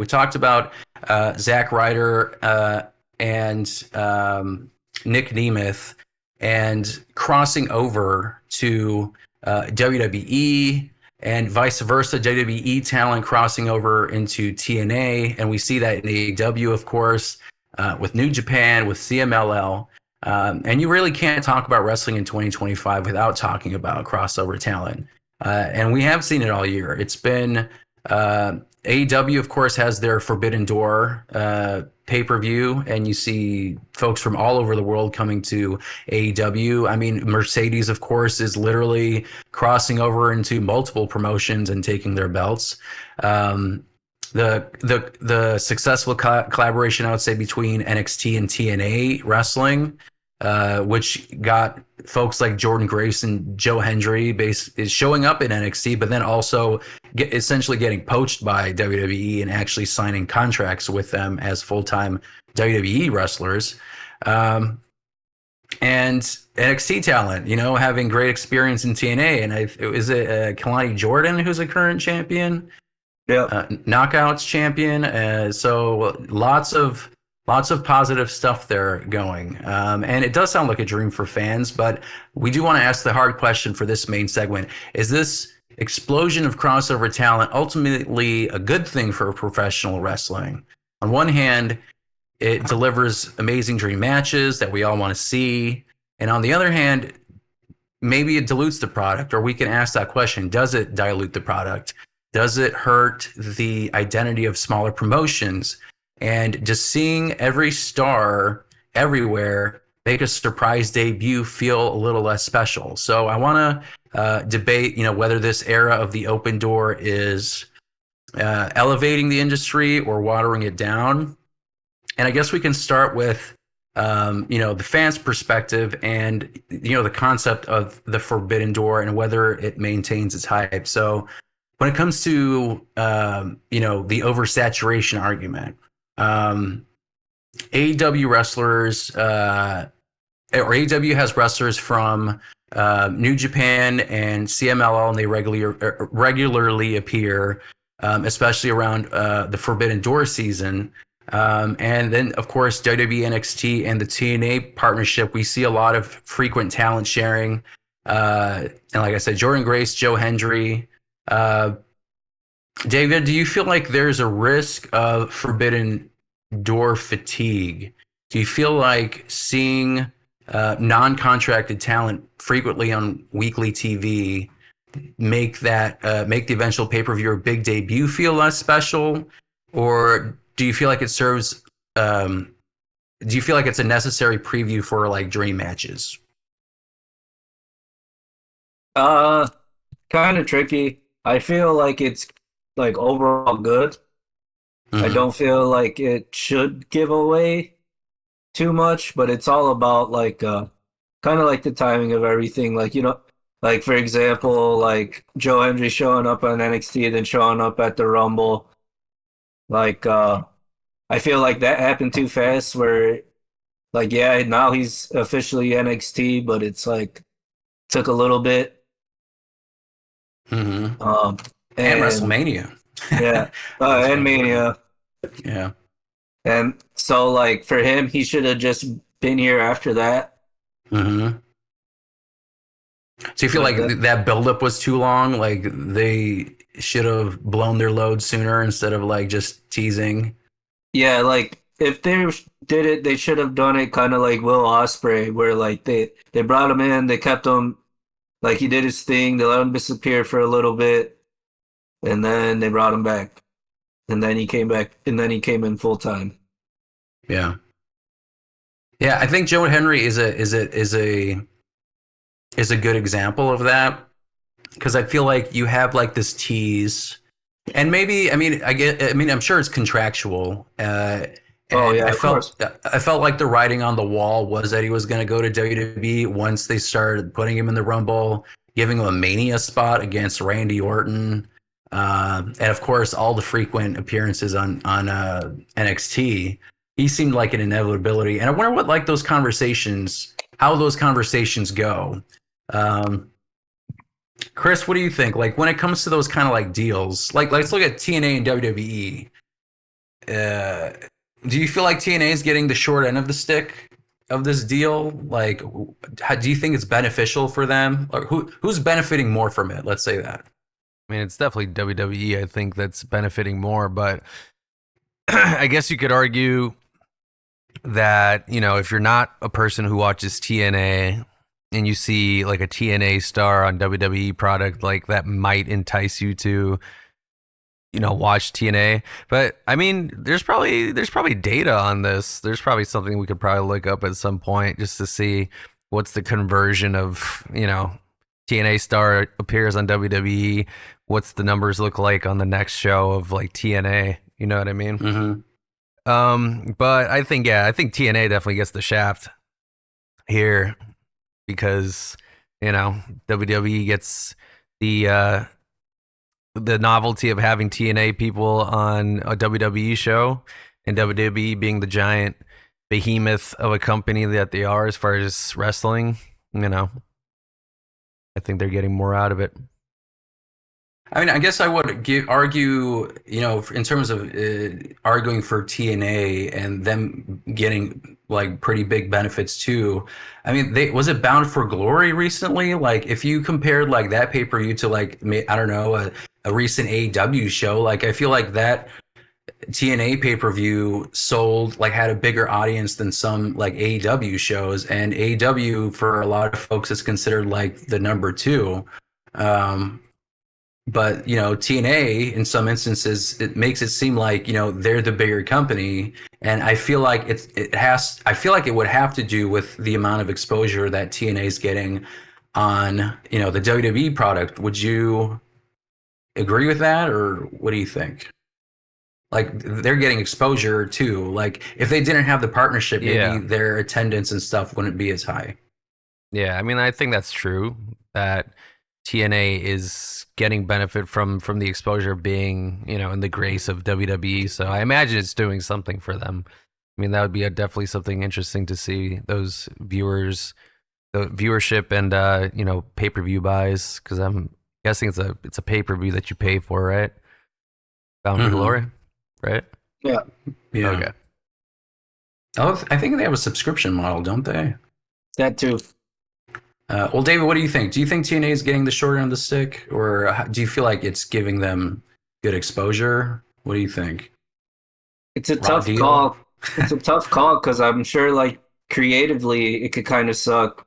We talked about Zack Ryder and Nick Nemeth and crossing over to WWE and vice versa, WWE talent crossing over into TNA. And we see that in AEW, of course, with New Japan, with CMLL. And you really can't talk about wrestling in 2025 without talking about crossover talent. And we have seen it all year. It's been AEW, of course, has their Forbidden Door pay-per-view, and you see folks from all over the world coming to AEW. I mean, Mercedes, of course, is literally crossing over into multiple promotions and taking their belts. The successful collaboration, I would say, between NXT and TNA wrestling, which got folks like Jordynne Grace and Joe Hendry is showing up in NXT, but then also essentially getting poached by WWE and actually signing contracts with them as full-time WWE wrestlers. And NXT talent, having great experience in TNA. And is it Kalani Jordynne who's a current champion? Yeah. Knockouts champion. So lots of positive stuff there going. And it does sound like a dream for fans, but we do want to ask the hard question for this main segment. Is this explosion of crossover talent ultimately a good thing for professional wrestling? On one hand, it delivers amazing dream matches that we all want to see. And on the other hand, maybe it dilutes the product, or we can ask that question. Does it dilute the product? Does it hurt the identity of smaller promotions? And just seeing every star everywhere make a surprise debut feel a little less special. So I want to debate, whether this era of the open door is elevating the industry or watering it down. And I guess we can start with, the fans' perspective and, the concept of the Forbidden Door and whether it maintains its hype. So when it comes to, the oversaturation argument, AEW wrestlers, or AEW has wrestlers from New Japan and CMLL, and they regularly appear, especially around the Forbidden Door season. And then, of course, WWE NXT and the TNA partnership, we see a lot of frequent talent sharing. And like I said, Jordynne Grace, Joe Hendry. David, do you feel like there's a risk of Forbidden Door fatigue? Do you feel like seeing non-contracted talent frequently on weekly TV make the eventual pay-per-view or big debut feel less special? Or do you feel like it serves, do you feel like it's a necessary preview for like dream matches? Kind of tricky. I feel like it's like overall good. I don't feel like it should give away too much, but it's all about like kind of like the timing of everything. Like, like for example, like Joe Hendry showing up on NXT and then showing up at the Rumble. Like I feel like that happened too fast where like now he's officially NXT, but it's like took a little bit. And WrestleMania. Yeah. And Mania. Yeah. And so, like, for him, he should have just been here after that. So you feel like that buildup was too long? Like, they should have blown their load sooner instead of, like, just teasing? Yeah, like, if they did it, they should have done it kind of like Will Ospreay, where, like, they brought him in, they kept him, like, he did his thing, they let him disappear for a little bit, and then they brought him back. And then he came back, and then he came in full time. Yeah, I think Joe Hendry is a good example of that, because I feel like you have like this tease, and maybe I'm sure it's contractual. Of course. I felt like the writing on the wall was that he was going to go to WWE once they started putting him in the Rumble, giving him a Mania spot against Randy Orton. And of course, all the frequent appearances on NXT, he seemed like an inevitability. And I wonder what how those conversations go. Chris, what do you think? Like when it comes to those kind of like deals, like let's look at TNA and WWE. uh, do you feel like TNA is getting the short end of the stick of this deal? Like, do you think it's beneficial for them? Or who's benefiting more from it? Let's say that. I mean, it's definitely WWE, I think, that's benefiting more, but I guess you could argue that, if you're not a person who watches TNA and you see like a TNA star on WWE product, like that might entice you to, watch TNA. But I mean, there's probably data on this. There's probably something we could probably look up at some point just to see what's the conversion of, TNA star appears on WWE. What's the numbers look like on the next show of like TNA? You know what I mean? But I think TNA definitely gets the shaft here because, WWE gets the novelty of having TNA people on a WWE show, and WWE being the giant behemoth of a company that they are as far as wrestling, I think they're getting more out of it. I mean, I guess I would argue, in terms of arguing for TNA and them getting like pretty big benefits too. I mean, was it Bound for Glory recently? Like, if you compared like that pay-per-view to like, I don't know, a recent AEW show, like I feel like that TNA pay-per-view had a bigger audience than some like AEW shows, and AEW for a lot of folks is considered like the number two. But TNA in some instances it makes it seem like they're the bigger company, and I feel like it would have to do with the amount of exposure that TNA is getting on the WWE product. Would you agree with that, or what do you think? Like, they're getting exposure too. Like, if they didn't have the partnership, maybe their attendance and stuff wouldn't be as high. Yeah, I mean, I think that's true that TNA is getting benefit from the exposure of being, in the grace of WWE. So I imagine it's doing something for them. I mean, that would be definitely something interesting to see, those viewers, the viewership and pay-per-view buys, because I'm guessing it's a pay-per-view that you pay for, right? Bound for Glory, right? Yeah. Okay. Oh, I think they have a subscription model, don't they? That too. Well, David, what do you think? Do you think TNA is getting the short end of the stick, or do you feel like it's giving them good exposure? What do you think? It's a tough call. It's a tough call because I'm sure, like, creatively, it could kind of suck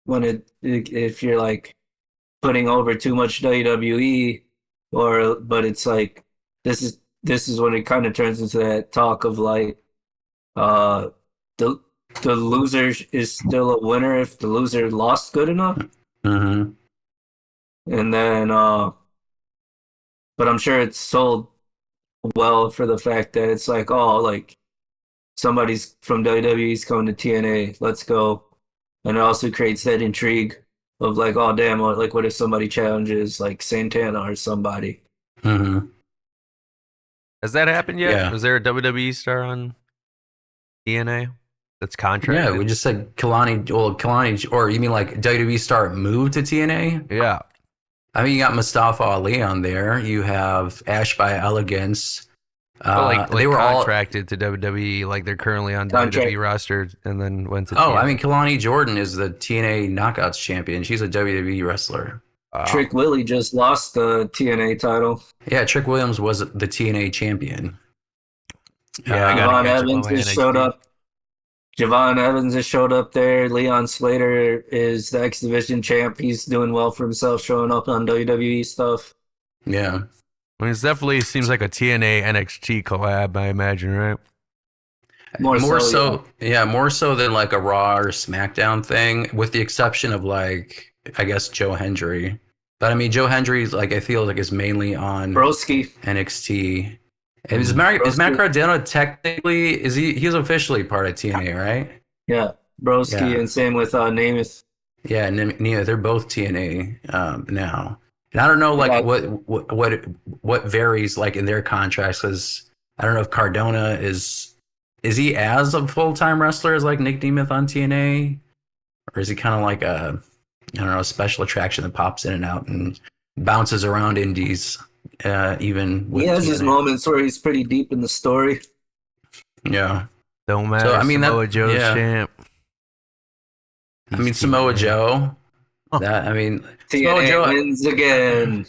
when if you're like putting over too much WWE, but it's like this is when it kind of turns into that talk of like the loser is still a winner if the loser lost good enough. Mm-hmm. And then, but I'm sure it's sold well for the fact that it's like, oh, like somebody's from WWE's coming to TNA, let's go. And it also creates that intrigue of like, oh, damn, what if somebody challenges like Santana or somebody? Mm-hmm. Has that happened yet? Yeah. Was there a WWE star on TNA? That's contracted. Yeah, we just said Kalani, or you mean like WWE star moved to TNA? Yeah. I mean, you got Mustafa Ali on there. You have Ash by Elegance. They were contracted to WWE, like they're currently on WWE roster, and then went to. TNA. I mean, Kalani Jordynne is the TNA Knockouts champion. She's a WWE wrestler. Trick Willie just lost the TNA title. Yeah, Trick Williams was the TNA champion. Yeah, Javon Evans just showed up. Javon Evans has showed up there. Leon Slater is the X Division champ. He's doing well for himself, showing up on WWE stuff. Yeah. I mean, it definitely seems like a TNA NXT collab, I imagine, right? More so than like a Raw or SmackDown thing, with the exception of like, I guess, Joe Hendry. But I mean, Joe Hendry's like, I feel like is mainly on Broski NXT. And is Matt Cardona technically, he's officially part of TNA, right? Yeah, Broski, and same with Namath. Yeah, Namath, they're both TNA now. And I don't know like what varies like in their contracts, because I don't know if Cardona is he as a full-time wrestler as like Nick Namath on TNA, or is he kind of like a special attraction that pops in and out and bounces around indies? even with He has his TNA. moments where he's pretty deep in the story. Yeah. Don't matter. So I mean Samoa that. Joe's Yeah. champ. I mean He's Samoa TNA. Joe. That I mean Samoa TNA Joe. wins again.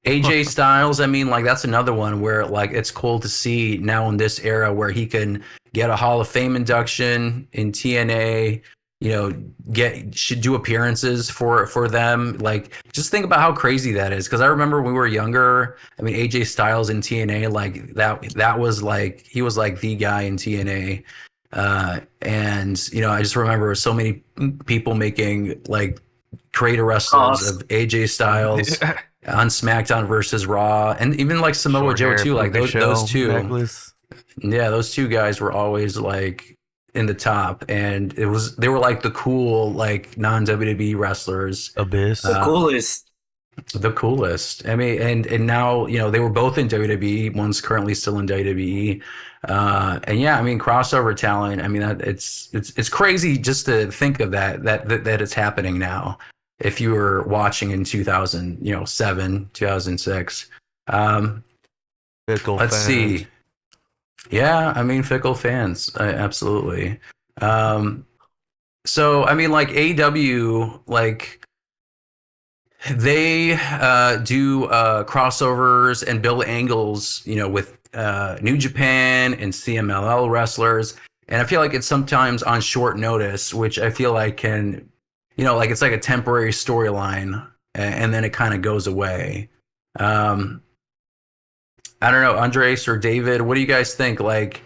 AJ Styles, I mean, like that's another one where like it's cool to see now in this era where he can get a Hall of Fame induction in TNA, should do appearances for them. Like just think about how crazy that is. Cause I remember when we were younger, I mean AJ Styles in TNA, like that was like he was like the guy in TNA. And I just remember so many people making like creator wrestlers of AJ Styles on SmackDown versus Raw, and even like Samoa Short Joe hair, too. Like puka those shell two, necklace. yeah, those two guys were always like in the top, and they were like the cool like non WWE wrestlers, Abyss. The coolest. the coolest. I mean, and now they were both in WWE. One's currently still in WWE. And yeah, I mean crossover talent. I mean it's crazy just to think of that it's happening now. If you were watching in 2007, 2006. Fickle Let's fans. see. Yeah, I mean fickle fans, absolutely. So I mean like AEW, like they do crossovers and build angles, with New Japan and CMLL wrestlers, and I feel like it's sometimes on short notice, which I feel like can, like it's like a temporary storyline, and then it kind of goes away. I don't know, Andres or David, what do you guys think? Like,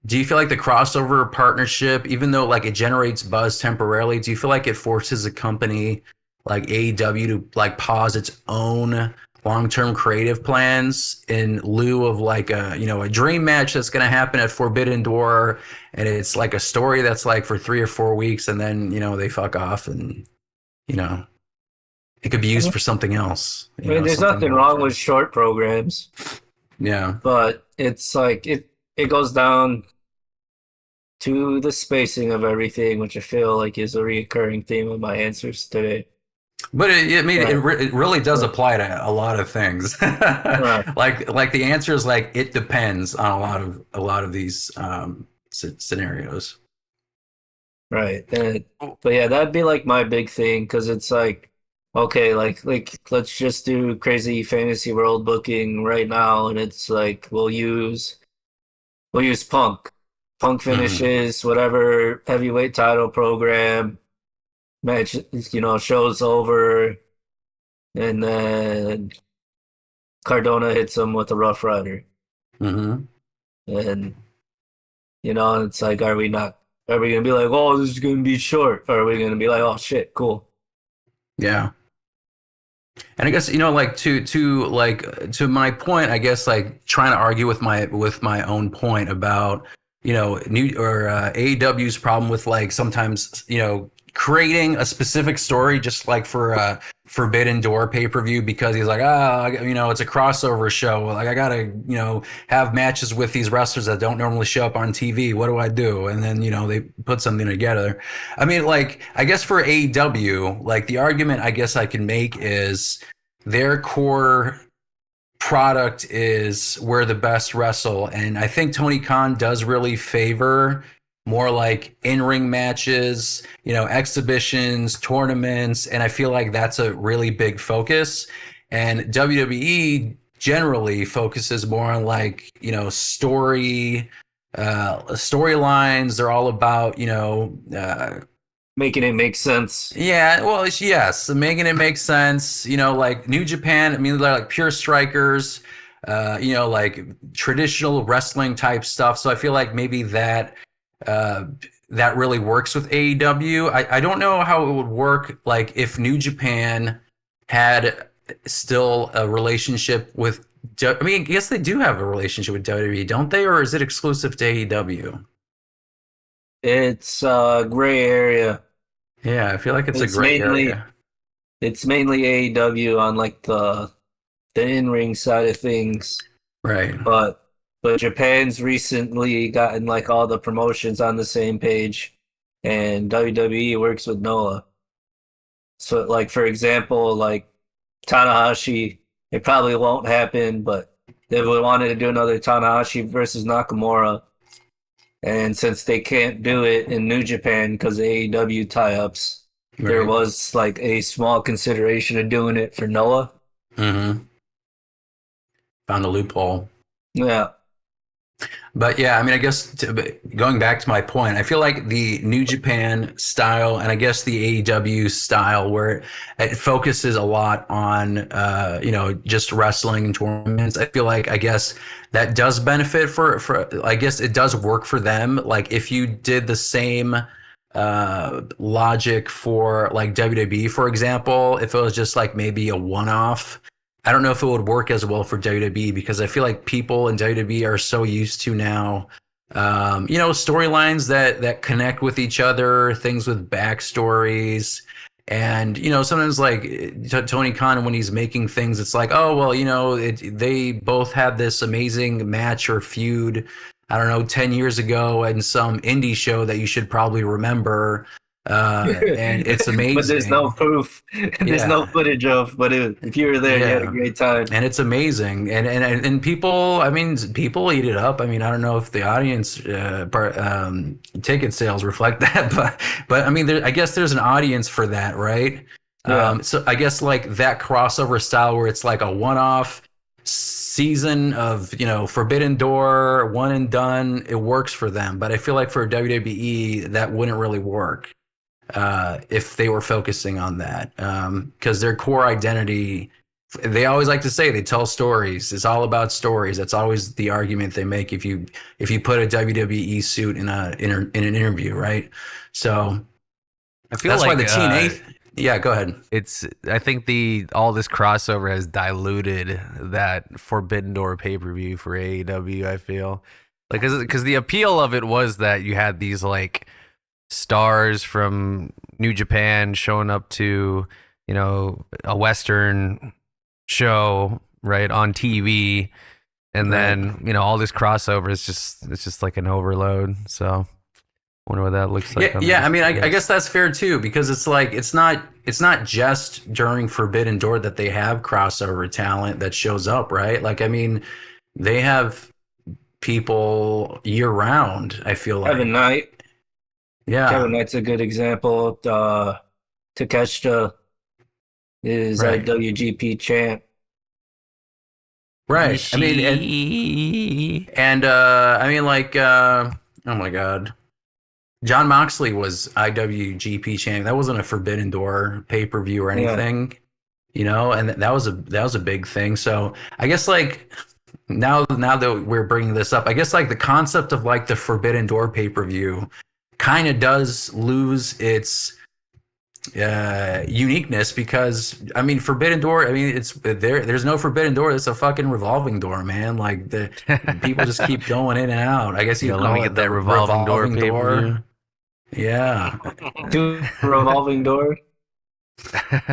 do you feel like the crossover partnership, even though like it generates buzz temporarily, do you feel like it forces a company like AEW to like pause its own long-term creative plans in lieu of like a dream match that's going to happen at Forbidden Door, and it's like a story that's like for 3 or 4 weeks, and then they fuck off, and it could be used for something else. I mean, there's nothing wrong with short programs. Yeah. But it's like it goes down to the spacing of everything, which I feel like is a recurring theme of my answers today. But it really does Right. apply to a lot of things. Right. Like the answer is like it depends on a lot of these scenarios. Right. But yeah, that'd be like my big thing because it's like, okay, like let's just do crazy fantasy world booking right now, and it's like we'll use Punk. Punk finishes whatever heavyweight title program match, show's over, and then Cardona hits him with a Rough Rider, Mm-hmm. and it's like, are we gonna be like, oh, this is gonna be short, or are we gonna be like, oh shit, cool? Yeah. And I guess like to my point, I guess like trying to argue with my own point about AEW's problem with like sometimes creating a specific story just like for Forbidden Door pay-per-view because he's like it's a crossover show, like I gotta have matches with these wrestlers that don't normally show up on TV. What do I do? And then they put something together. I mean, like I guess for AEW, like the argument I guess I can make is their core product is where the best wrestle, and I think Tony Khan does really favor more like in-ring matches, exhibitions, tournaments, and I feel like that's a really big focus. And WWE generally focuses more on like storylines. They're all about Making it make sense. yeah, well, yes, making it make sense. Like New Japan, I mean, they're like pure strikers, like traditional wrestling type stuff. So I feel like maybe that really works with AEW. I don't know how it would work, like if New Japan had still a relationship with. I mean, yes, they do have a relationship with WWE, don't they? Or is it exclusive to AEW? It's a gray area. Yeah, I feel like it's a It's gray mainly area. it's mainly AEW on like the in-ring side of things, Right. but Japan's recently gotten like all the promotions on the same page, and WWE works with Noah. So like for example, like Tanahashi it probably won't happen, but they wanted to do another Tanahashi versus Nakamura. And since they can't do it in New Japan because of AEW tie-ups, there Right. was like a small consideration of doing it for Noah. Mm-hmm. Found a loophole. Yeah. But yeah, I mean, I guess going back to my point, I feel like the New Japan style and I guess the AEW style, where it focuses a lot on, just wrestling and tournaments. I feel like, I guess that does benefit I guess it does work for them. Like if you did the same logic for like WWE, for example, if it was just like maybe a one-off, I don't know if it would work as well for WWE because I feel like people in WWE are so used to now, storylines that connect with each other, things with backstories. And, sometimes like Tony Khan, when he's making things, it's like, oh, well, they both had this amazing match or feud, I don't know, 10 years ago in some indie show that you should probably remember. And it's amazing. But there's no proof. There's no footage of. But if you were there, you had a great time. And it's amazing. And people, I mean, people eat it up. I mean, I don't know if the audience ticket sales reflect that, but I mean, I guess there's an audience for that, right? Yeah. So I guess like that crossover style where it's like a one-off season of Forbidden Door, one and done, it works for them. But I feel like for WWE that wouldn't really work if they were focusing on that, because their core identity, they always like to say they tell stories. It's all about stories. That's always the argument they make if you put a WWE suit in an interview, right? So I feel that's like why the TNA. Yeah, go ahead. I think all this crossover has diluted that Forbidden Door pay-per-view for AEW. I feel like because the appeal of it was that you had these like stars from New Japan showing up to a Western show right on TV, and then all this crossover is just like an overload. So wonder what that looks like. Yeah. I mean, I guess that's fair too, because it's like it's not just during Forbidden Door that they have crossover talent that shows up, right? Like, I mean, they have people year round. I feel like Kevin Knight. Yeah, Kevin Knight's a good example. Takeshita is a WGP champ. Right. I mean, and I mean, like, oh my God. John Moxley was IWGP champ. That wasn't a Forbidden Door pay-per-view or anything, and that was a big thing. So I guess like now that we're bringing this up, I guess like the concept of like the Forbidden Door pay-per-view kind of does lose its uniqueness, because I mean Forbidden Door, I mean it's there's no Forbidden Door, it's a fucking revolving door, man. Like the people just keep going in and out. I guess you let me get that revolving door pay-per-view. Yeah. Do revolving door.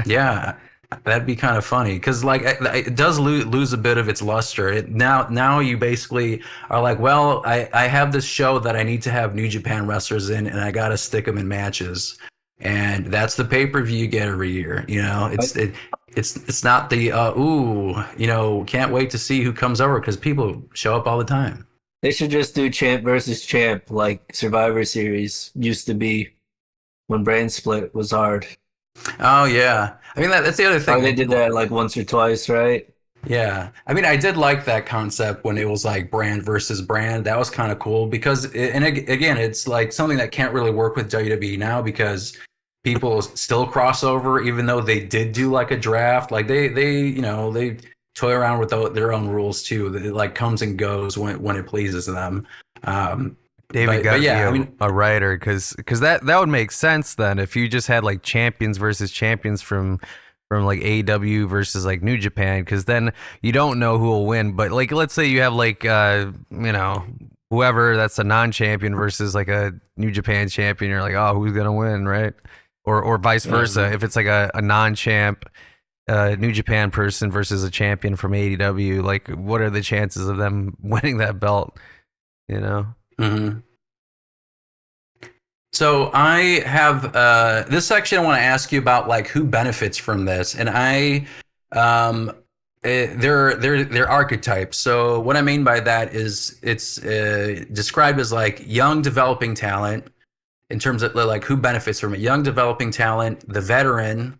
Yeah, that'd be kind of funny because like it does lose a bit of its luster. Now you basically are like, well, I have this show that I need to have New Japan wrestlers in, and I got to stick them in matches, and that's the pay-per-view you get every year. It's not the can't wait to see who comes over, because people show up all the time. They should just do champ versus champ like Survivor Series used to be when brand split was hard. Oh yeah, I mean that's the other thing. They did that like once or twice, right? Yeah, I mean I did like that concept when it was like brand versus brand. That was kind of cool because, again, it's like something that can't really work with WWE now because people still cross over, even though they did do like a draft. Like they toy around with their own rules too. It like comes and goes when it pleases them. David got a writer because that would make sense then if you just had like champions versus champions from like AEW versus like New Japan, because then you don't know who will win. But like let's say you have like whoever that's a non-champion versus like a New Japan champion, you're like, oh, who's gonna win, right? Or vice versa. If it's like a non-champ New Japan person versus a champion from AEW, like what are the chances of them winning that belt? Mm-hmm. So I have this section I want to ask you about, like who benefits from this, and I they're archetypes. So what I mean by that is it's described as like young developing talent in terms of like who benefits from it. Young developing talent, the veteran,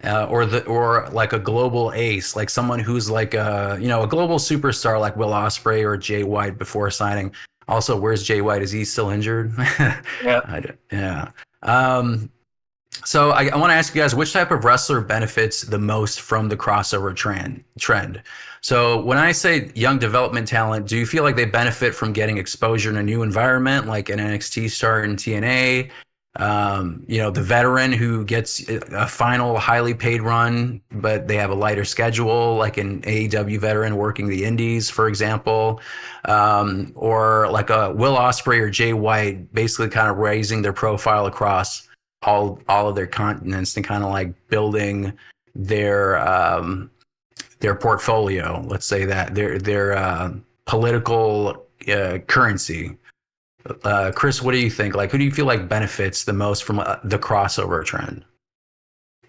or like a global ace, like someone who's like a global superstar like Will Ospreay or Jay White before signing. Also, where's Jay White? Is he still injured? Yeah. Yeah. So I want to ask you guys, which type of wrestler benefits the most from the crossover trend? So when I say young development talent, do you feel like they benefit from getting exposure in a new environment, like an NXT star in TNA? The veteran who gets a final highly paid run, but they have a lighter schedule, like an AEW veteran working the indies, for example, or like a Will Ospreay or Jay White, basically kind of raising their profile across all of their continents and kind of like building their portfolio. Let's say that their political currency. Chris, what do you think? Like, who do you feel like benefits the most from the crossover trend?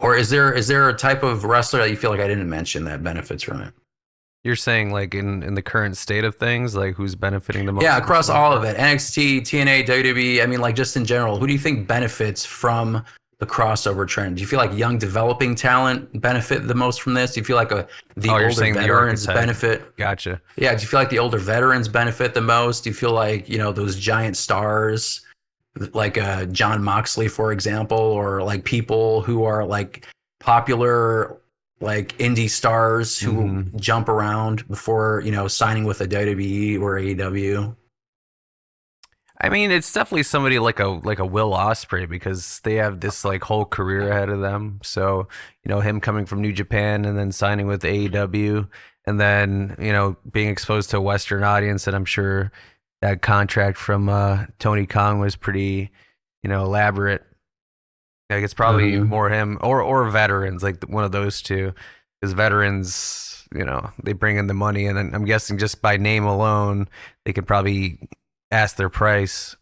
Or is there a type of wrestler that you feel like I didn't mention that benefits from it? You're saying like in the current state of things, like who's benefiting the most? Yeah, across all of it. NXT, TNA, WWE. I mean, like just in general, who do you think benefits from the crossover trend? Do you feel like young developing talent benefit the most from this? Do you feel like the older veterans benefit? Gotcha. Yeah, do you feel like the older veterans benefit the most? Do you feel like, those giant stars like John Moxley, for example, or like people who are like popular like indie stars who jump around before, signing with a WWE or AEW? I mean, it's definitely somebody like a Will Ospreay because they have this like whole career ahead of them. So, him coming from New Japan and then signing with AEW and then, being exposed to a Western audience, and I'm sure that contract from Tony Khan was pretty, elaborate. Like it's probably more him or veterans, like one of those two, because veterans, they bring in the money, and I'm guessing just by name alone, they could probably ask their price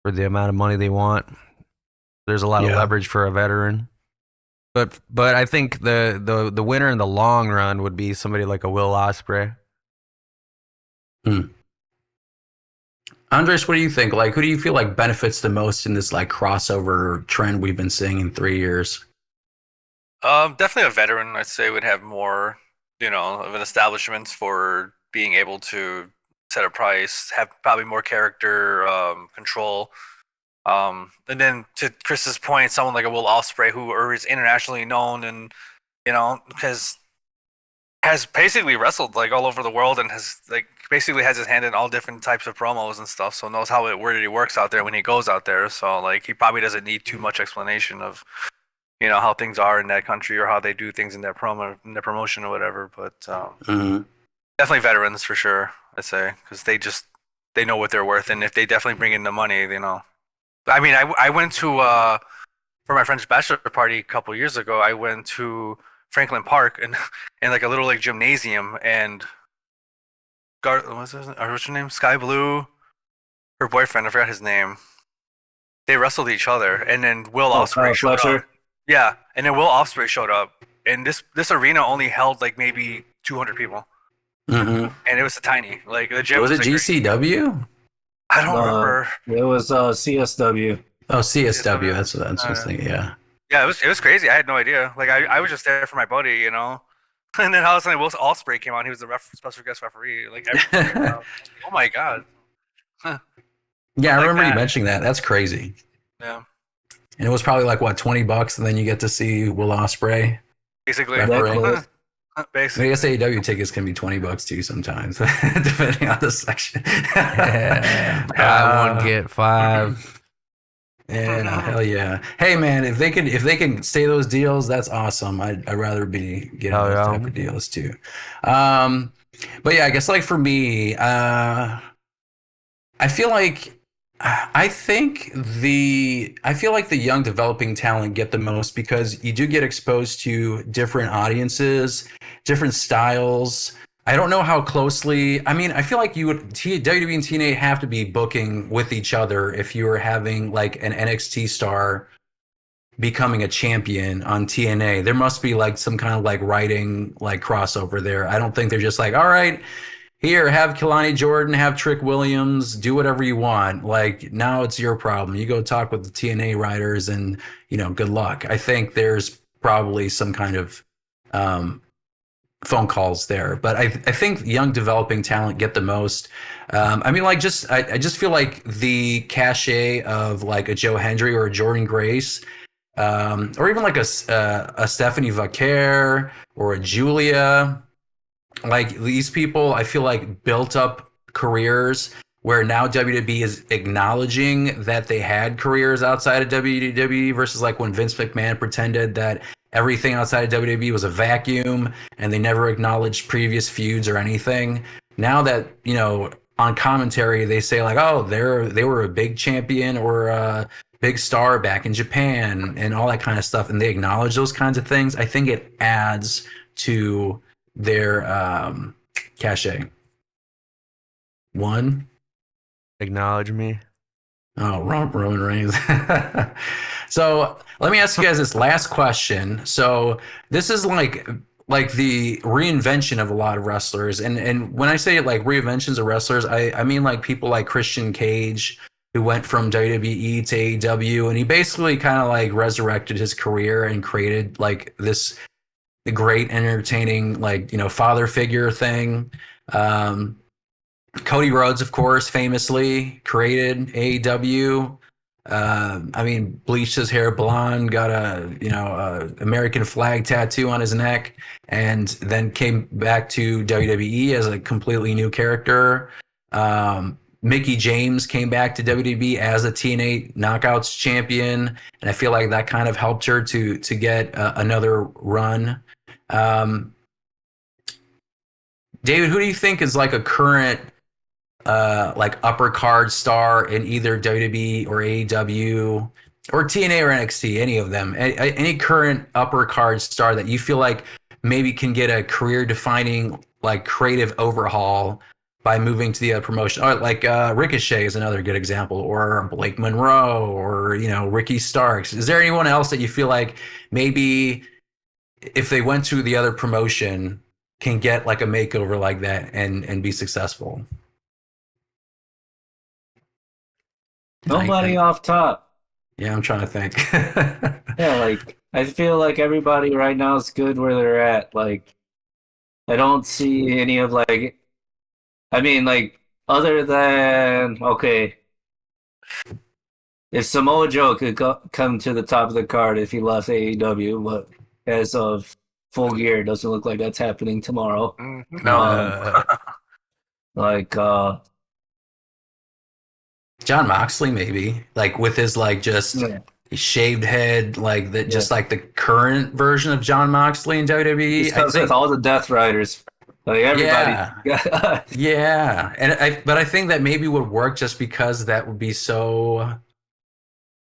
for the amount of money they want. There's a lot of leverage for a veteran, but I think the winner in the long run would be somebody like a Will Ospreay. Andres, what do you think? Like, who do you feel like benefits the most in this like crossover trend we've been seeing in 3 years? Definitely a veteran, I'd say, would have more, of an establishment for being able to set a price, have probably more character control. And then to Chris's point, someone like a Will Ospreay who is internationally known and, because has basically wrestled like all over the world and has like basically has his hand in all different types of promos and stuff, so knows how it really works out there when he goes out there. So like he probably doesn't need too much explanation of how things are in that country or how they do things in their promotion or whatever. But definitely veterans for sure, I'd say, because they know what they're worth, and if they definitely bring in the money, I mean, I went to for my friend's bachelor party a couple years ago. I went to Franklin Park and like a little like gymnasium, and what's her name? Sky Blue, her boyfriend, I forgot his name. They wrestled each other, and then Will Ospreay showed up. Yeah, and then Will Ospreay showed up, and this arena only held like maybe 200 people, and it was tiny. Like the gym was it GCW? I don't remember. It was CSW. Oh, CSW. That's what I was thinking. Yeah. Yeah, it was crazy. I had no idea. Like I was just there for my buddy, and then all of a sudden Will Ospreay came on. He was the special guest referee. Like oh my god. Yeah, I remember you mentioning that. That's crazy. Yeah. And it was probably like what, $20, and then you get to see Will Ospreay. Basically. Basically. I guess AEW tickets can be $20 too sometimes, depending on the section. Buy one get five. Yeah, hell yeah. Hey man, if they can say those deals, that's awesome. I'd rather be getting those type of deals too. But yeah, I guess like for me, I feel like the young developing talent get the most because you do get exposed to different audiences, different styles. I don't know how closely. I mean, I feel like WWE and TNA have to be booking with each other if you were having like an NXT star becoming a champion on TNA. There must be like some kind of like writing like crossover there. I don't think they're just like, all right, here, have Kelani Jordynne, have Trick Williams, do whatever you want. Like now it's your problem. You go talk with the TNA writers and, good luck. I think there's probably some kind of phone calls there, but I think young developing talent get the most. I just feel like the cachet of like a Joe Hendry or a Jordynne Grace, or even like a Stephanie Vaquer or a Julia, like these people, I feel like built up careers where now WWE is acknowledging that they had careers outside of WWE versus like when Vince McMahon pretended that everything outside of WWE was a vacuum and they never acknowledged previous feuds or anything. Now that, on commentary, they say like, oh, they were a big champion or a big star back in Japan and all that kind of stuff. And they acknowledge those kinds of things. I think it adds to their cachet. One. Acknowledge me. Oh, Roman Reigns. So let me ask you guys this last question. So this is like the reinvention of a lot of wrestlers. And when I say like reinventions of wrestlers, I mean like people like Christian Cage, who went from WWE to AEW, and he basically kind of like resurrected his career and created like this great entertaining like father figure thing. Cody Rhodes, of course, famously created AEW. Bleached his hair blonde, got a American flag tattoo on his neck, and then came back to WWE as a completely new character. Mickie James came back to WWE as a TNA Knockouts champion, and I feel like that kind of helped her to get another run. David, who do you think is like a current like upper card star in either WWE or AEW or TNA or NXT, any of them, any current upper card star that you feel like maybe can get a career defining like creative overhaul by moving to the other promotion? Or like Ricochet is another good example, or Blake Monroe, or Ricky Starks. Is there anyone else that you feel like maybe if they went to the other promotion can get like a makeover like that and be successful? Nobody off top. Yeah, I'm trying to think. Yeah, like I feel like everybody right now is good where they're at. Like I don't see any of like, like other than okay, if Samoa Joe could come to the top of the card if he left AEW, but as of Full Gear, it doesn't look like that's happening tomorrow. No. Like John Moxley, maybe, like with his like just shaved head, like that, just like the current version of John Moxley in WWE. I think all the Death Riders, like everybody. Yeah, but I think that maybe would work just because that would be so.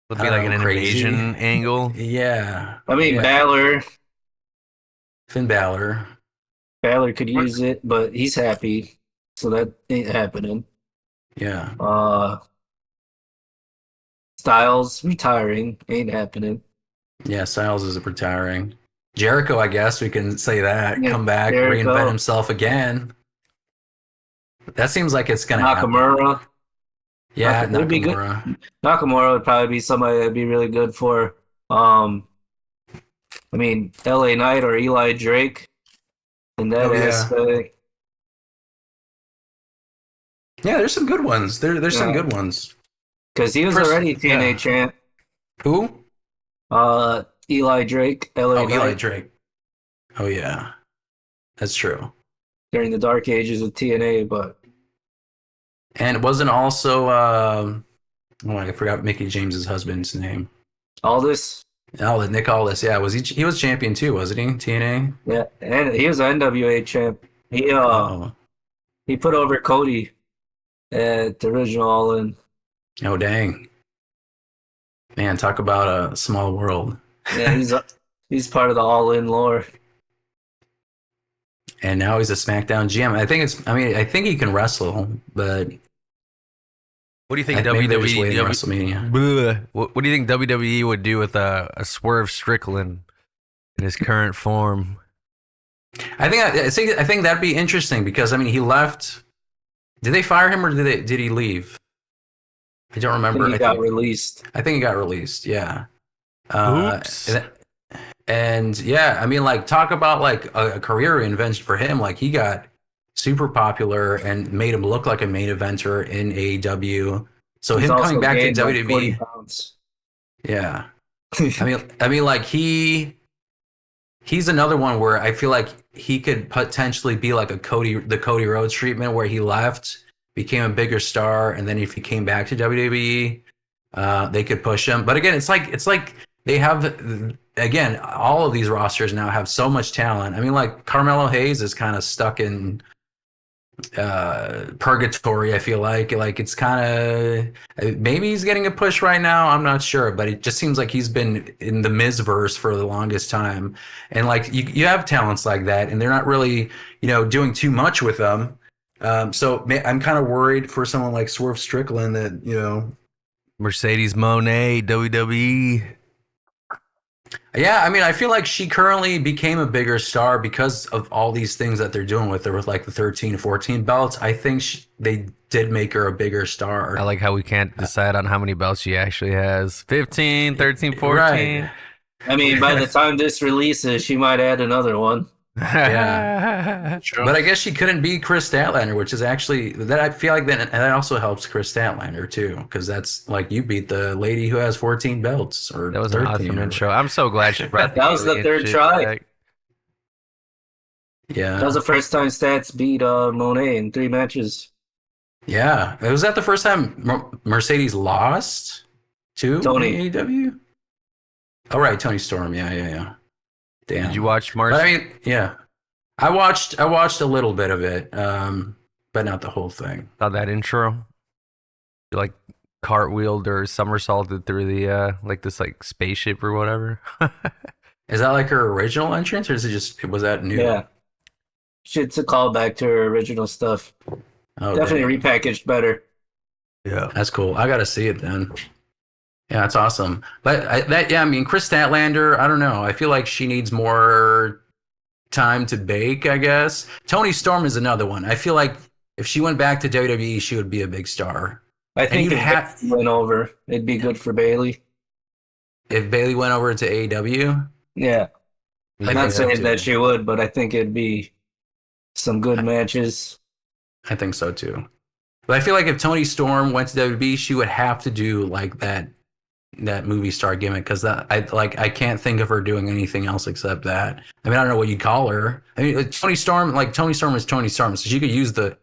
Would be like an crazy invasion angle. Yeah, Balor. Finn Balor. Balor could use it, but he's happy, so that ain't happening. Yeah. Styles retiring ain't happening. Yeah, Styles is retiring. Jericho, I guess we can say that. Yeah, come back, Jericho. reinvent himself again. That seems like it's gonna Nakamura. happen. Yeah, Nakamura would be good. Nakamura would probably be somebody that'd be really good for LA Knight or Eli Drake in that aspect. Yeah, there's some good ones. There's some good ones. Because he was already TNA champ. Who? Eli Drake, LA Knight. Eli Drake. Oh yeah, that's true. During the dark ages of TNA, but and it wasn't also I forgot Mickie James's husband's name. Aldis. Nick Aldis. Yeah, he was champion too, wasn't he? TNA. Yeah, and he was an NWA champ. He put over Cody at the original All In. Oh dang. Man, talk about a small world. Yeah, he's part of the All In lore. And now he's a SmackDown GM. I think he can wrestle, but What do you think Maybe they're just waiting WWE? WrestleMania. What do you think WWE would do with a Swerve Strickland in his current form? I think that'd be interesting because I mean he left. Did they fire him or did he leave? I don't remember. He got released. I think he got released. Yeah. Oops. And yeah, I mean, like talk about like a career reinvention for him. Like he got super popular and made him look like a main eventer in AEW. So He's him also coming back to gained, like, WWE. 40 pounds. Yeah. I mean, like he's another one where I feel like he could potentially be like the Cody Rhodes treatment, where he left, became a bigger star, and then if he came back to WWE, they could push him. But again, it's like they have, again, all of these rosters now have so much talent. I mean, like Carmelo Hayes is kind of stuck in purgatory. I feel like it's kind of, maybe he's getting a push right now, I'm not sure, but it just seems like he's been in the Mizverse for the longest time. And like you have talents like that and they're not really, doing too much with them. So I'm kind of worried for someone like Swerve Strickland that Mercedes Moné, WWE. Yeah, I mean, I feel like she currently became a bigger star because of all these things that they're doing with her, with like the 13, 14 belts. I think they did make her a bigger star. I like how we can't decide on how many belts she actually has. 15, 13, 14. Right. I mean, by the time this releases, she might add another one. Yeah. True. But I guess she couldn't beat Chris Statlander, which is actually, that I feel like that also helps Chris Statlander too, because that's like you beat the lady who has 14 belts or That was an 13 awesome or- intro. I'm so glad she brought That was the alien third shit try. back. Yeah. That was the first time Stats beat Monet in 3 matches. Yeah. Was that the first time Mercedes lost to Tony. AEW? Oh, right. Tony Storm. Yeah. Damn. Did you watch But March? I mean, yeah. I watched a little bit of it, but not the whole thing. Saw that intro? You like cartwheeled or somersaulted through the like this like spaceship or whatever. Is that like her original entrance, or was that new? Yeah. Shit's a callback to her original stuff. Oh, Definitely dang. repackaged better. Yeah. That's cool. I gotta see it then. Yeah, that's awesome. But I mean, Chris Statlander, I don't know. I feel like she needs more time to bake, I guess. Tony Storm is another one. I feel like if she went back to WWE, she would be a big star. I think you'd if have- Bayley went over, it'd be good for Bailey. If Bailey went over to AEW, Yeah. I I'm think not so, saying too. that she would, but I think it'd be some good matches. I think so too. But I feel like if Tony Storm went to WWE, she would have to do like that movie star gimmick, because I can't think of her doing anything else except that. I mean, I don't know what you'd call her. I mean, Tony Storm is Tony Storm, so she could use the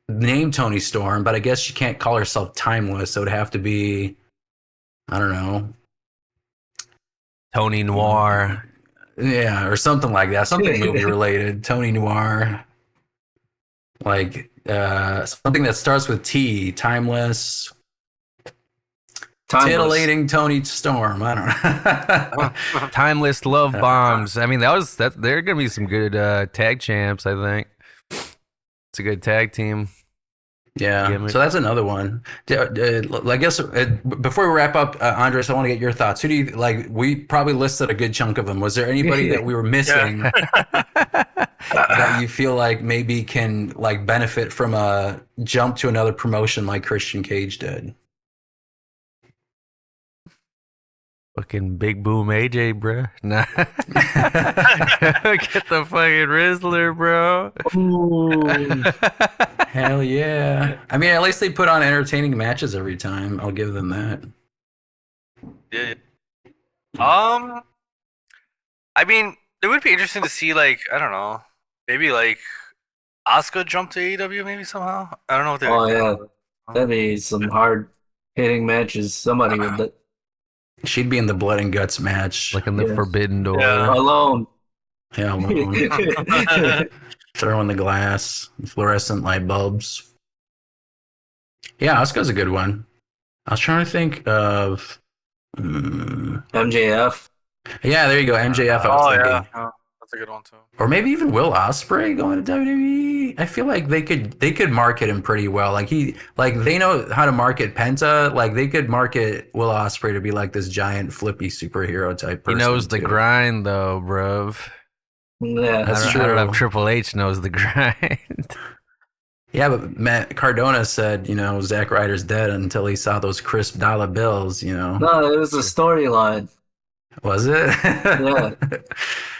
name Tony Storm, but I guess she can't call herself timeless, so it'd have to be, I don't know, Tony Noir. yeah, or something like that, something movie related. Tony Noir, like something that starts with T, timeless. Timeless. Titillating Tony Storm. I don't know. Timeless love bombs. I mean, they're gonna be some good tag champs, I think. It's a good tag team. Yeah. Gimmick. So that's another one. I guess before we wrap up, Andres, I want to get your thoughts. Who do you like? We probably listed a good chunk of them. Was there anybody that we were missing that you feel like maybe can like benefit from a jump to another promotion like Christian Cage did? Fucking Big Boom AJ, bro. Nah. Get the fucking Rizzler, bro. Hell yeah. I mean, at least they put on entertaining matches every time. I'll give them that. Yeah. I mean, it would be interesting to see, like, I don't know, maybe like Asuka jump to AEW maybe somehow. I don't know what they're. Oh, yeah. That'd be some hard hitting matches. Somebody would. She'd be in the blood and guts match. Like in the Yeah. Forbidden Door. Yeah. Alone. Yeah, alone. Throwing the glass, fluorescent light bulbs. Yeah, Asuka's a good one. I was trying to think of. MJF. Yeah, there you go. MJF. I was Oh thinking. yeah. That's a good one too. Or maybe even Will Ospreay going to WWE. I feel like they could market him pretty well. Like they know how to market Penta. Like they could market Will Ospreay to be like this giant flippy superhero type person. He knows the too. grind though, bruv. Yeah, That's I don't know true. if Triple H knows the grind. Yeah, but Matt Cardona said, Zack Ryder's dead until he saw those crisp dollar bills, No, it was a storyline. Was it?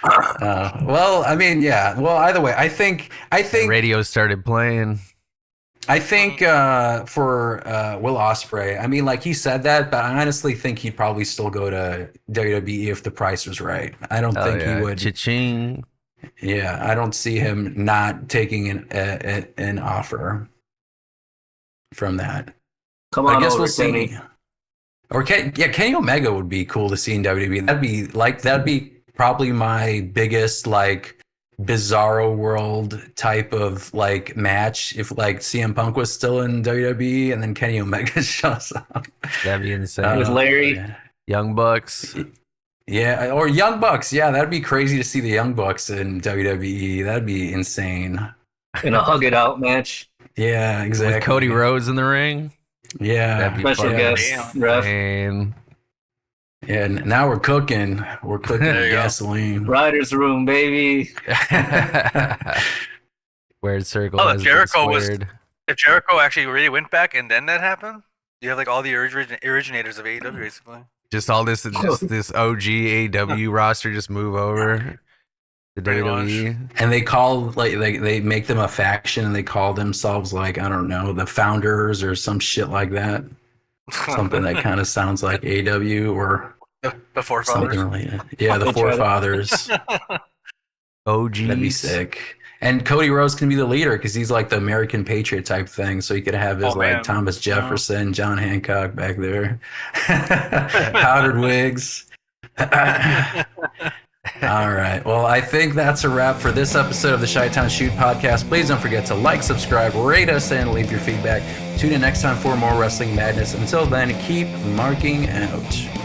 Yeah. Well, I mean, yeah. Well, either way, I think Radio started playing. for Will Ospreay, I mean, like he said that, but I honestly think he'd probably still go to WWE if the price was right. I don't think he would. Cha-ching. Yeah, I don't see him not taking an offer from that. Come on, I guess over, we'll see. Kenny. Or Kenny Omega would be cool to see in WWE. That'd be probably my biggest like bizarro world type of like match if like CM Punk was still in WWE and then Kenny Omega shows up. That'd be insane. With Larry. Yeah. Young Bucks. Yeah, or Young Bucks. Yeah, that'd be crazy to see the Young Bucks in WWE. That'd be insane. In a hug it out match. Yeah, exactly. With Cody Rhodes in the ring. Yeah. That'd be Special fun. guest ref. And Yeah, now we're cooking. We're cooking There you go. gasoline. Writer's room, baby. Squared circle. Oh, has been Jericho was- squared. If Jericho actually really went back and then that happened, you have like all the originators of AEW basically. Just all this, just this OG AEW roster just move over to Pretty WWE. And they call they make them a faction and they call themselves like, I don't know, the Founders or some shit like that. Something that kind of sounds like AEW or The forefathers. something like that. Yeah, the They try to- Forefathers. OG. That'd be sick. And Cody Rhodes can be the leader because he's like the American Patriot type thing. So he could have his Oh, like man. Thomas Jefferson, John Hancock back there, powdered wigs. All right. Well, I think that's a wrap for this episode of the Chi-Town Shoot podcast. Please don't forget to like, subscribe, rate us, and leave your feedback. Tune in next time for more wrestling madness. Until then, keep marking out.